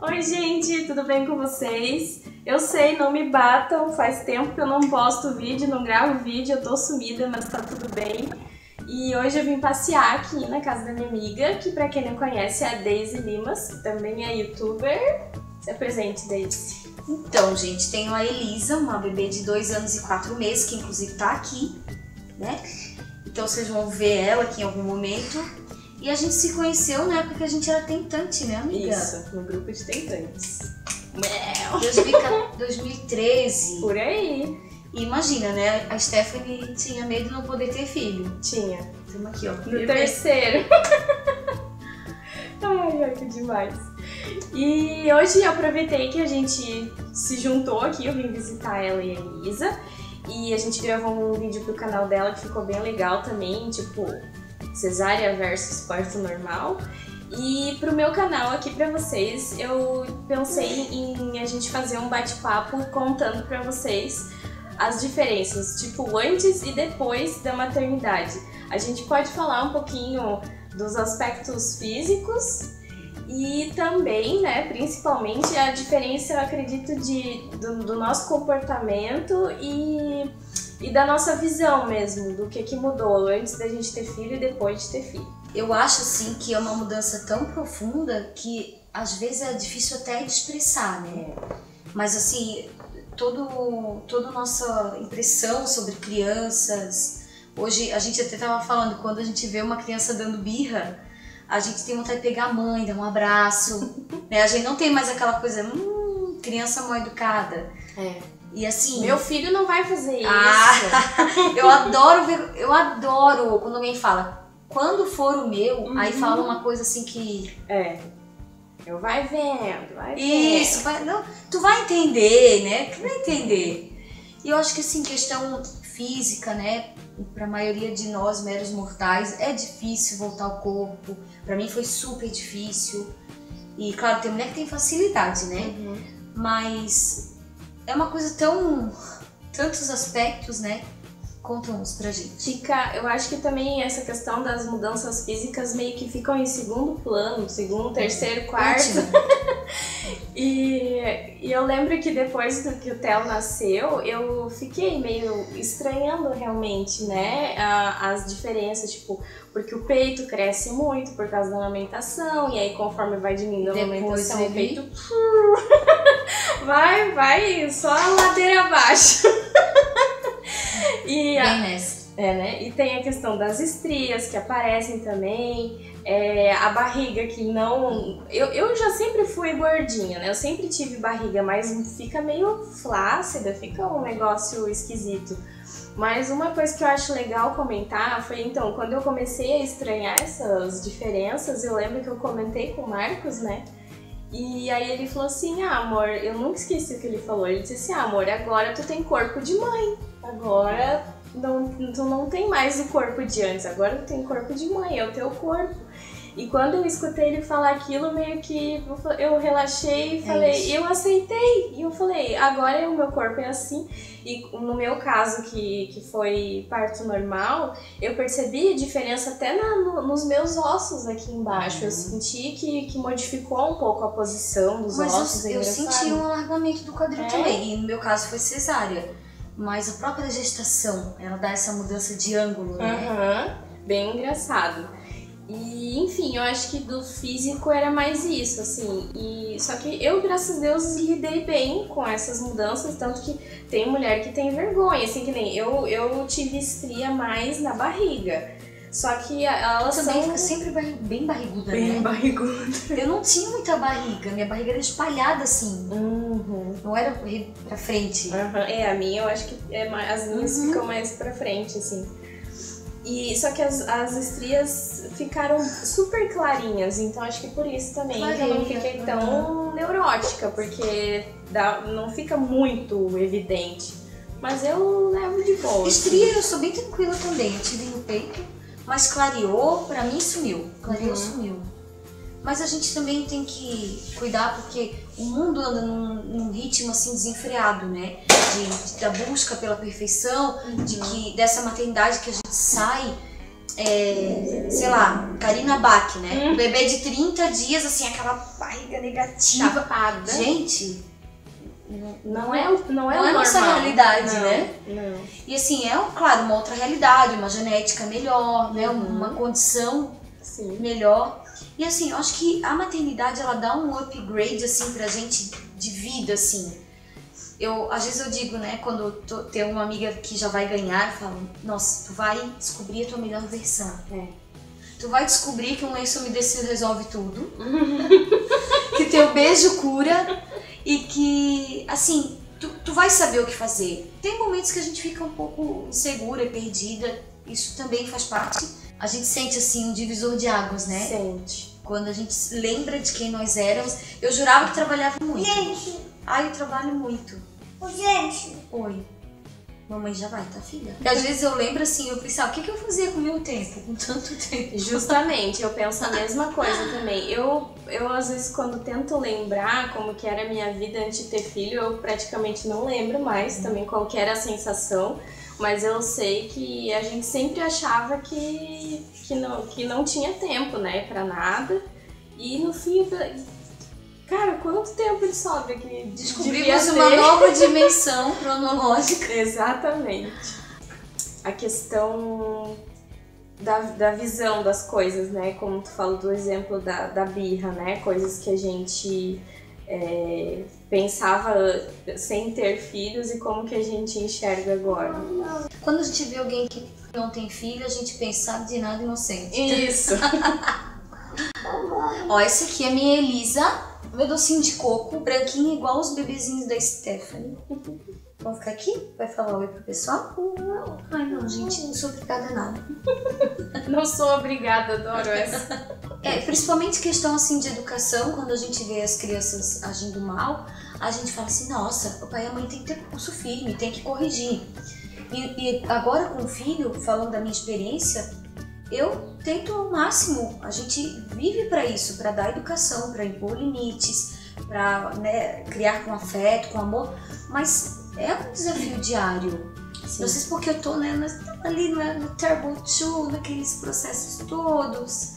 Oi gente, tudo bem com vocês? Eu sei, não me batam, faz tempo que eu não posto vídeo, não gravo vídeo, eu tô sumida, mas tá tudo bem. E hoje eu vim passear aqui na casa da minha amiga, que pra quem não conhece é a Daisy Limas, que também é youtuber. Se apresente, Daisy. Então, gente, tenho a Elisa, uma bebê de 2 anos e 4 meses, que inclusive tá aqui, né? Então vocês vão ver ela aqui em algum momento. E a gente se conheceu na época que a gente era tentante, né, amiga? Isso, no grupo de tentantes. 2013. Por aí. E imagina, né? A Stephanie tinha medo de não poder ter filho. Tinha. Estamos aqui, ó. No terceiro. Ai, que demais. E hoje eu aproveitei que a gente se juntou aqui, eu vim visitar ela e a Elisa. E a gente gravou um vídeo pro canal dela que ficou bem legal também, tipo, cesárea versus parto normal. E pro meu canal aqui pra vocês, eu pensei em a gente fazer um bate-papo contando pra vocês as diferenças, tipo, antes e depois da maternidade. A gente pode falar um pouquinho dos aspectos físicos e também, né, principalmente a diferença, eu acredito, do nosso comportamento e da nossa visão mesmo, do que mudou antes da gente ter filho e depois de ter filho. Eu acho, assim, que é uma mudança tão profunda que às vezes é difícil até de expressar, né? Mas, assim, toda a nossa impressão sobre crianças... Hoje, a gente até tava falando, quando a gente vê uma criança dando birra, a gente tem vontade de pegar a mãe, dar um abraço, né? A gente não tem mais aquela coisa, criança mal educada. É. E assim... Meu filho não vai fazer isso. Eu adoro quando alguém fala, quando for o meu, aí fala uma coisa assim que... Eu vai vendo, vai vendo. Isso, tu vai entender, né? Tu vai entender. E eu acho que assim, questão física, né? Pra maioria de nós, meros mortais, é difícil voltar ao corpo. Pra mim foi super difícil. E claro, tem mulher que tem facilidade, né? Mas é uma coisa tantos aspectos, né? Conta uns pra gente. Eu acho que também essa questão das mudanças físicas meio que ficam em segundo plano, segundo, terceiro, quarto. E eu lembro que depois do que o Theo nasceu, eu fiquei meio estranhando realmente, né, as diferenças, tipo, porque o peito cresce muito por causa da amamentação, e aí conforme vai diminuindo a amamentação, o peito vai só a ladeira abaixo. E né? E tem a questão das estrias que aparecem também, a barriga que não... Eu já sempre fui gordinha, né? Eu sempre tive barriga, mas fica meio flácida, fica um negócio esquisito. Mas uma coisa que eu acho legal comentar foi, então, quando eu comecei a estranhar essas diferenças, eu lembro que eu comentei com o Marcos, né? E aí ele falou assim, amor, eu nunca esqueci o que ele falou, ele disse assim, amor, agora tu tem corpo de mãe, agora tu não tem mais o corpo de antes, agora tu tem corpo de mãe, é o teu corpo. E quando eu escutei ele falar aquilo, meio que eu relaxei e falei, eu aceitei. E eu falei, agora o meu corpo é assim. E no meu caso, que foi parto normal, eu percebi a diferença até nos meus ossos aqui embaixo. Eu senti que modificou um pouco a posição dos ossos. Mas eu senti um alargamento do quadril também. E no meu caso foi cesárea. Mas a própria gestação, ela dá essa mudança de ângulo, né? Bem engraçado. E, enfim, eu acho que do físico era mais isso, assim. Só que eu, graças a Deus, lidei bem com essas mudanças, tanto que tem mulher que tem vergonha, assim, que nem eu tive estria mais na barriga. Só que elas também são... fica sempre bem barriguda, bem né? barriguda. Eu não tinha muita barriga, minha barriga era espalhada assim. Não era pra frente. A minha eu acho que as minhas ficam mais pra frente, assim. Só que as estrias ficaram super clarinhas, então acho que por isso também que eu não fiquei tão neurótica, porque não fica muito evidente. Mas eu levo de boa. Estria eu sou bem tranquila também, eu tive no peito, mas clareou, pra mim sumiu. Clareou, sumiu. Mas a gente também tem que cuidar porque o mundo anda num ritmo assim desenfreado, né? Da busca pela perfeição, dessa maternidade que a gente sai sei lá, Karina Bach, né? Um bebê de 30 dias, assim, aquela barriga negativa. Chapada. Gente, não é a nossa realidade, não, né? Não. E assim, claro, uma outra realidade, uma genética melhor, né? Uma condição melhor. E assim, eu acho que a maternidade, ela dá um upgrade, assim, pra gente de vida, assim. Às vezes eu digo, né, quando tem uma amiga que já vai ganhar, eu falo, nossa, tu vai descobrir a tua melhor versão. Tu vai descobrir que um lenço umedecido resolve tudo, que teu beijo cura e que, assim, tu vai saber o que fazer. Tem momentos que a gente fica um pouco insegura e perdida, isso também faz parte. A gente sente, assim, um divisor de águas, né? Sente. Quando a gente lembra de quem nós éramos. Eu jurava que trabalhava muito. Gente. Ai, eu trabalho muito. Gente. Oi. Mamãe já vai, tá, filha? E às vezes eu lembro assim, eu pensava, o que eu fazia com o meu tempo, com tanto tempo? Justamente, eu penso a mesma coisa também. Eu às vezes, quando tento lembrar como que era a minha vida antes de ter filho, eu praticamente não lembro mais também qual que era a sensação. Mas eu sei que a gente sempre achava que não tinha tempo, né, pra nada. E no fim, cara, quanto tempo ele sobe aqui? Descobrimos uma nova dimensão cronológica. Exatamente. A questão da visão das coisas, né? Como tu falou do exemplo da birra, né? Coisas que a gente pensava sem ter filhos e como que a gente enxerga agora. Quando a gente vê alguém que não tem filho, a gente pensa de nada inocente. Isso! Ó, esse aqui é minha Elisa, meu docinho de coco, branquinho igual os bebezinhos da Stephanie. Vamos ficar aqui? Vai falar oi pro pessoal? Não. Ai não, gente, não sou obrigada a nada. Não sou obrigada, adoro essa. Principalmente questão assim de educação, quando a gente vê as crianças agindo mal, a gente fala assim, nossa, o pai e a mãe tem que ter pulso firme, tem que corrigir. E agora com o filho, falando da minha experiência, eu tento ao máximo, a gente vive para isso, para dar educação, para impor limites, para, né, criar com afeto, com amor, mas é um desafio diário. Sim. Não sei se porque eu tô, né, ali no Turbo 2, naqueles processos todos,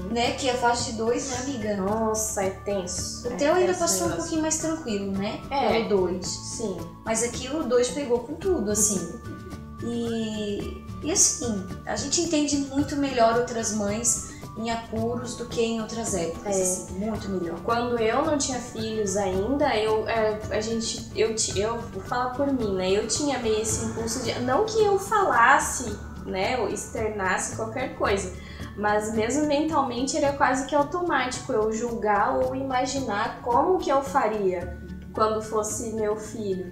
né, que é a fase 2, né, amiga? Nossa, é tenso. O teu ainda passou um pouquinho mais tranquilo, né? Pelo 2. Sim. Mas aqui o 2 pegou com tudo, assim. E assim, a gente entende muito melhor outras mães em apuros do que em outras épocas, assim, muito melhor. Quando eu não tinha filhos ainda, eu vou falar por mim, né? Eu tinha meio esse impulso de, não que eu falasse, né, ou externasse qualquer coisa, mas mesmo mentalmente era quase que automático eu julgar ou imaginar como que eu faria quando fosse meu filho.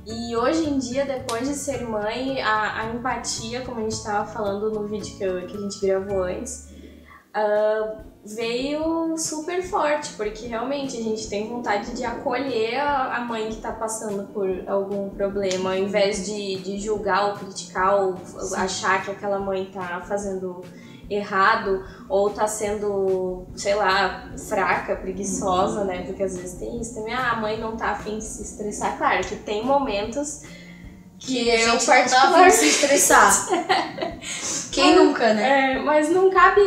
E hoje em dia, depois de ser mãe, a empatia, como a gente estava falando no vídeo que a gente gravou antes, veio super forte, porque realmente a gente tem vontade de acolher a mãe que está passando por algum problema, ao invés de julgar ou criticar ou achar que aquela mãe está fazendo errado ou tá sendo, sei lá, fraca, preguiçosa, né? Porque às vezes tem isso também, a mãe não tá afim de se estressar. Claro que tem momentos que eu particularmente não tá afim de se estressar. Quem nunca, né? Mas não cabe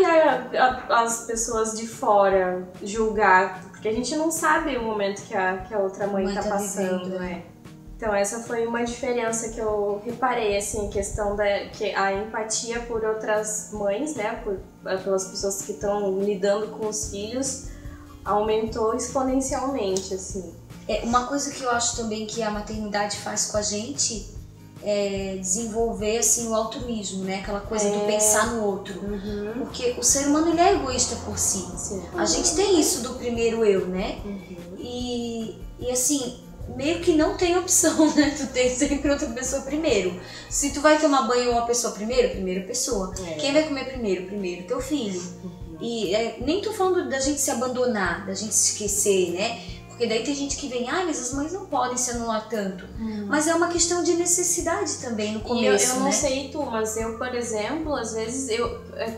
as pessoas de fora julgar, porque a gente não sabe o momento que a outra mãe tá passando, vivendo, né? Então essa foi uma diferença que eu reparei, assim, questão que a empatia por outras mães, né, pelas pessoas que estão lidando com os filhos, aumentou exponencialmente, assim. Uma coisa que eu acho também que a maternidade faz com a gente é desenvolver, assim, o altruísmo, né, aquela coisa do pensar no outro. Porque o ser humano, ele é egoísta por si. Sim. A gente tem isso do primeiro eu, né? E assim, meio que não tem opção, né? Tu tem sempre outra pessoa primeiro. Se tu vai tomar banho uma pessoa primeiro, primeira pessoa. Quem vai comer primeiro? Primeiro teu filho. E nem tô falando da gente se abandonar, da gente se esquecer, né? Porque daí tem gente que vem, mas as mães não podem se anular tanto. Mas é uma questão de necessidade também no começo, eu não sei tu, mas eu, por exemplo, às vezes,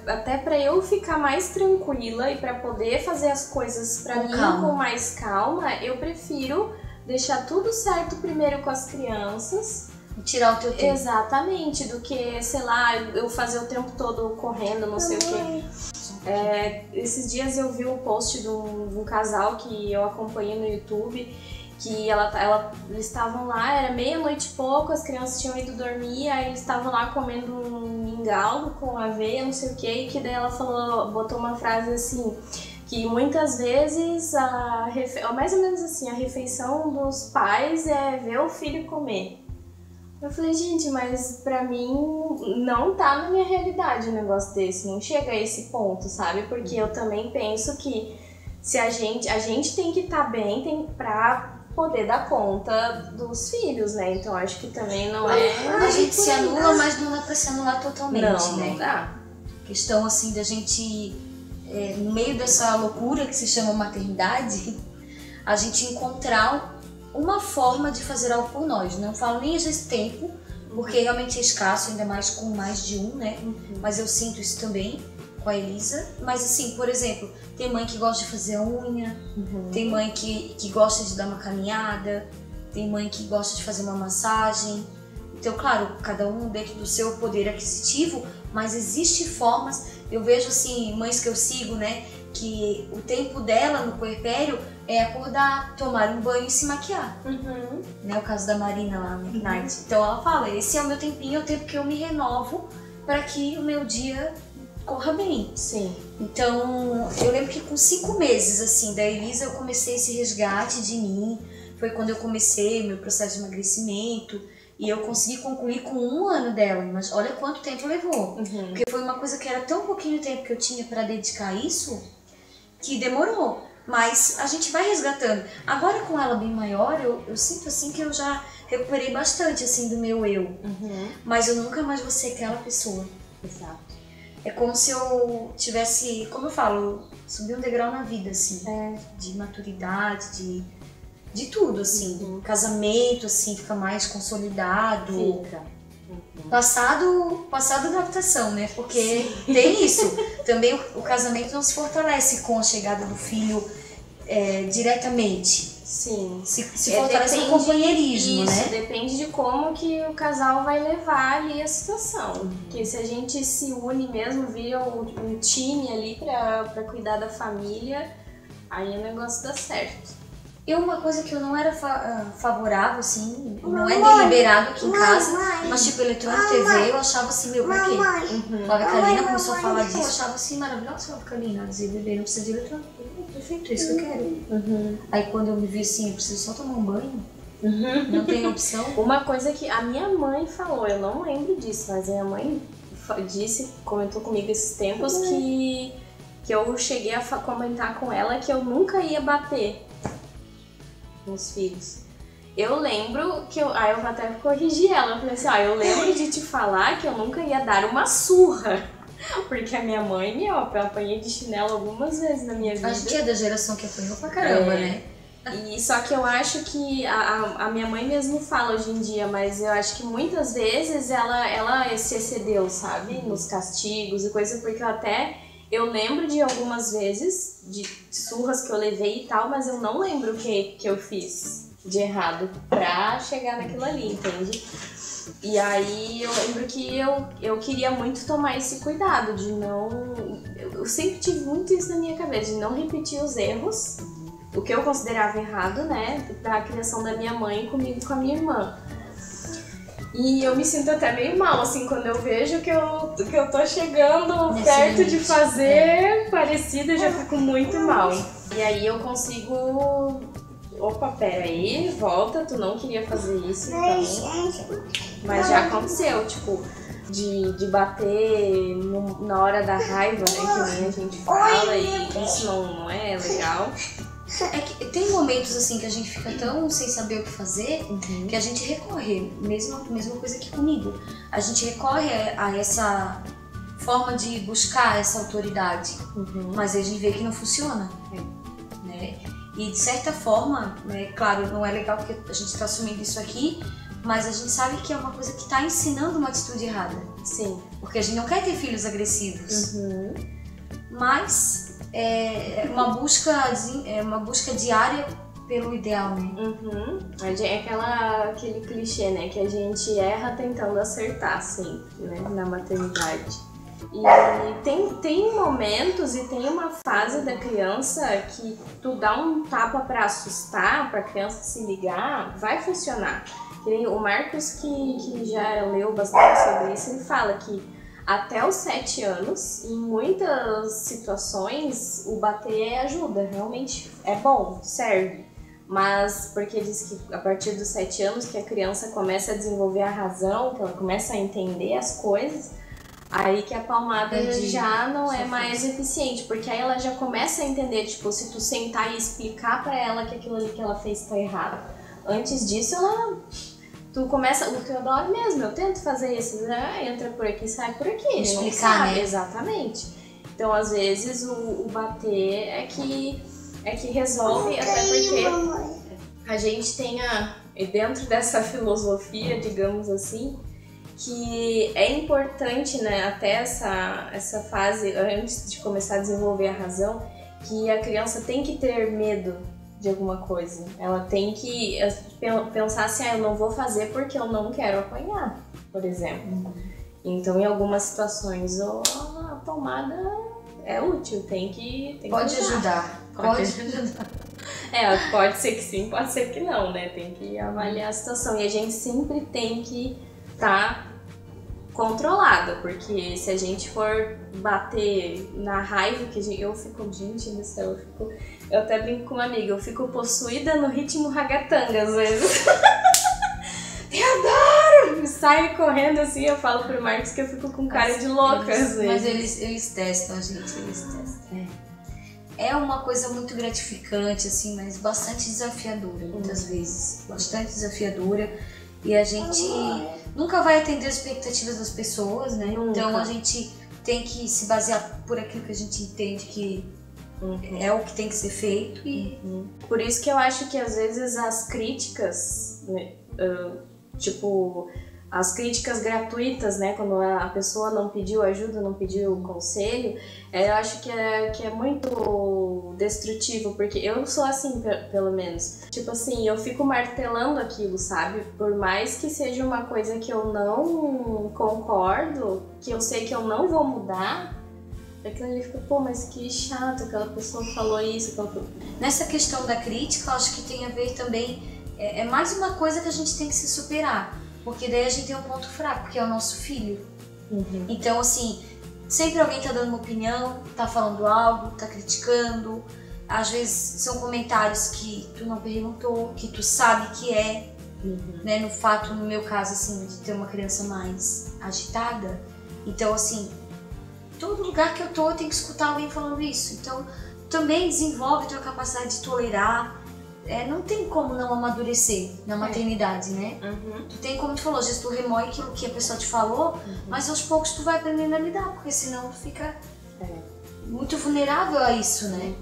até pra eu ficar mais tranquila e pra poder fazer as coisas pra mim com mais calma, eu prefiro deixar tudo certo primeiro com as crianças, Tirar o teu tempo. Exatamente, do que, sei lá, eu fazer o tempo todo correndo, não sei o quê. Esses dias eu vi um post de um casal que eu acompanhei no YouTube, que eles estavam lá, era meia-noite e pouco, as crianças tinham ido dormir, aí eles estavam lá comendo um mingau com aveia, não sei o quê, e que daí ela botou uma frase assim, que muitas vezes, mais ou menos assim, a refeição dos pais é ver o filho comer. Eu falei, gente, mas pra mim não tá na minha realidade um negócio desse, não chega a esse ponto, sabe? Porque eu também penso que se a gente tem que estar bem pra poder dar conta dos filhos, né? Então acho que também não é... A gente se anula, mas não dá pra se anular totalmente, né? Não dá. Questão assim da gente, no meio dessa loucura que se chama maternidade, a gente encontrar uma forma de fazer algo por nós. Não falo nem esse tempo, porque realmente é escasso, ainda mais com mais de um, né? Mas eu sinto isso também com a Elisa. Mas assim, por exemplo, tem mãe que gosta de fazer unha, tem mãe que gosta de dar uma caminhada, tem mãe que gosta de fazer uma massagem. Então, claro, cada um dentro do seu poder aquisitivo, mas existem formas. Eu vejo assim, mães que eu sigo, né, que o tempo dela no puerpério é acordar, tomar um banho e se maquiar. Né, o caso da Marina lá no Ignite. Então ela fala, esse é o meu tempinho, é o tempo que eu me renovo para que o meu dia corra bem. Sim. Então, eu lembro que com 5 meses, assim, da Elisa, eu comecei esse resgate de mim. Foi quando eu comecei o meu processo de emagrecimento. E eu consegui concluir com 1 ano dela. Mas olha quanto tempo levou. Porque foi uma coisa que era tão pouquinho tempo que eu tinha para dedicar a isso, que demorou. Mas a gente vai resgatando. Agora, com ela bem maior, eu sinto, assim, que eu já recuperei bastante, assim, do meu eu. Mas eu nunca mais vou ser aquela pessoa. Exato. É como se eu tivesse, como eu falo, subir um degrau na vida, assim, de maturidade, de tudo, assim. Casamento, assim, fica mais consolidado. Fica. Passado a adaptação, né? Porque tem isso. Também o casamento não se fortalece com a chegada do filho diretamente. Sim. Se fortalece com o companheirismo, isso, né? Depende de como que o casal vai levar ali a situação. Porque se a gente se une mesmo, vira um time ali pra cuidar da família, aí o negócio dá certo. E uma coisa que eu não era favorável, assim, não é deliberado aqui em casa, mas tipo, eletrônico TV, eu achava assim, meu, pra quê? Flávia Kalina começou a falar disso, eu achava assim, maravilhosa Flávia Kalina, dizer, bebê, não precisa de eletrônico, perfeito, é isso que eu quero. Aí quando eu me vi assim, eu preciso só tomar um banho, não tem opção. Uma coisa que a minha mãe falou, eu não lembro disso, mas a minha mãe comentou comigo esses tempos que eu cheguei a comentar com ela que eu nunca ia bater nos filhos. Eu lembro que eu até corrigi ela, eu falei assim, eu lembro de te falar que eu nunca ia dar uma surra, porque a minha mãe, eu apanhei de chinelo algumas vezes na minha vida. Acho que é da geração que apanhou pra caramba, né? E só que eu acho que a minha mãe mesmo fala hoje em dia, mas eu acho que muitas vezes ela se excedeu, sabe? Nos castigos e coisa, porque eu lembro de algumas vezes, de surras que eu levei e tal, mas eu não lembro o que eu fiz de errado pra chegar naquilo ali, entende? E aí eu lembro que eu queria muito tomar esse cuidado de não... Eu sempre tive muito isso na minha cabeça, de não repetir os erros, o que eu considerava errado, né, da criação da minha mãe comigo e com a minha irmã. E eu me sinto até meio mal, assim, quando eu vejo que eu tô chegando perto de fazer parecido, eu já fico muito mal. E aí eu consigo... Opa, peraí, volta, tu não queria fazer isso, então... Mas já aconteceu, tipo, de bater na hora da raiva, né, que nem a gente fala, e isso não é legal. É que tem momentos assim que a gente fica tão sem saber o que fazer, que a gente recorre, mesma coisa que comigo, a gente recorre a essa forma de buscar essa autoridade, mas a gente vê que não funciona, né? E de certa forma, né, claro, não é legal porque a gente está assumindo isso aqui, mas a gente sabe que é uma coisa que está ensinando uma atitude errada. Sim. Porque a gente não quer ter filhos agressivos, mas é uma busca diária pelo ideal, né? Uhum. É aquele clichê, né? Que a gente erra tentando acertar sempre, né? Na maternidade. E tem momentos e tem uma fase da criança que tu dá um tapa pra assustar, pra criança se ligar, vai funcionar. O Marcos, que já leu bastante sobre isso, ele fala que até os 7 anos, em muitas situações, o bater ajuda, realmente é bom, serve. Mas porque diz que a partir dos 7 anos que a criança começa a desenvolver a razão, que ela começa a entender as coisas, aí que a palmada já não é mais eficiente, porque aí ela já começa a entender, tipo, se tu sentar e explicar pra ela que aquilo ali que ela fez tá errado. Antes disso, tu começa, o que eu adoro mesmo, eu tento fazer isso, né? Entra por aqui, sai por aqui. Explicar, né? Exatamente. Então, às vezes, o bater é que resolve, até porque a gente tem dentro dessa filosofia, digamos assim, que é importante, né, até essa fase, antes de começar a desenvolver a razão, que a criança tem que ter medo de alguma coisa. Ela tem que pensar assim, eu não vou fazer porque eu não quero apanhar, por exemplo. Então, em algumas situações, a palmada é útil, pode ajudar. Pode ajudar. Pode ser que sim, pode ser que não, né? Tem que avaliar a situação. E a gente sempre tem que estar controlada, porque se a gente for bater na raiva eu fico, gente do céu, eu até brinco com uma amiga, eu fico possuída no ritmo ragatanga às vezes. Eu adoro! Saio correndo assim, eu falo pro Marcos que eu fico com cara de louca às vezes. Mas eles testam, gente, eles testam. É uma coisa muito gratificante, assim, mas bastante desafiadora, muitas vezes. Bastante desafiadora. E a gente nunca vai atender as expectativas das pessoas, né? Nunca. Então a gente tem que se basear por aquilo que a gente entende que é o que tem que ser feito. E por isso que eu acho que às vezes as críticas, né, as críticas gratuitas, né, quando a pessoa não pediu ajuda, não pediu conselho, eu acho que é muito destrutivo, porque eu sou assim, pelo menos. Tipo assim, eu fico martelando aquilo, sabe? Por mais que seja uma coisa que eu não concordo, que eu sei que eu não vou mudar, aquilo ali fica, pô, mas que chato, aquela pessoa falou isso. Nessa questão da crítica, eu acho que tem a ver também, é mais uma coisa que a gente tem que se superar. Porque daí a gente tem um ponto fraco, que é o nosso filho. Então, assim, sempre alguém tá dando uma opinião, tá falando algo, tá criticando. Às vezes são comentários que tu não perguntou, que tu sabe que é. Né? No meu caso, assim, de ter uma criança mais agitada. Então, assim, todo lugar que eu tô, eu tenho que escutar alguém falando isso. Então, também desenvolve a tua capacidade de tolerar. Não tem como não amadurecer na maternidade, né? Tu tem, como tu falou, às vezes tu remói aquilo que a pessoa te falou, mas aos poucos tu vai aprendendo a lidar, porque senão tu fica muito vulnerável a isso, né?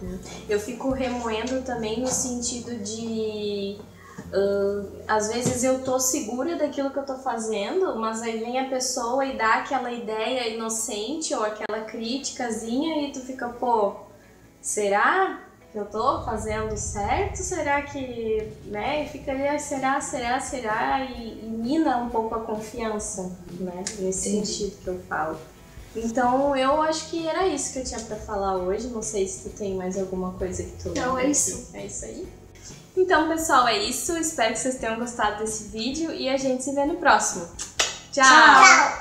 Eu fico remoendo também no sentido de... às vezes eu tô segura daquilo que eu tô fazendo, mas aí vem a pessoa e dá aquela ideia inocente ou aquela criticazinha e tu fica, pô, será que eu tô fazendo certo? Será que, né? E fica ali, será? E mina um pouco a confiança, né? Nesse sentido que eu falo. Então, eu acho que era isso que eu tinha pra falar hoje. Não sei se tu tem mais alguma coisa que tu... Não, é isso. É isso aí. Então, pessoal, é isso. Espero que vocês tenham gostado desse vídeo e a gente se vê no próximo. Tchau!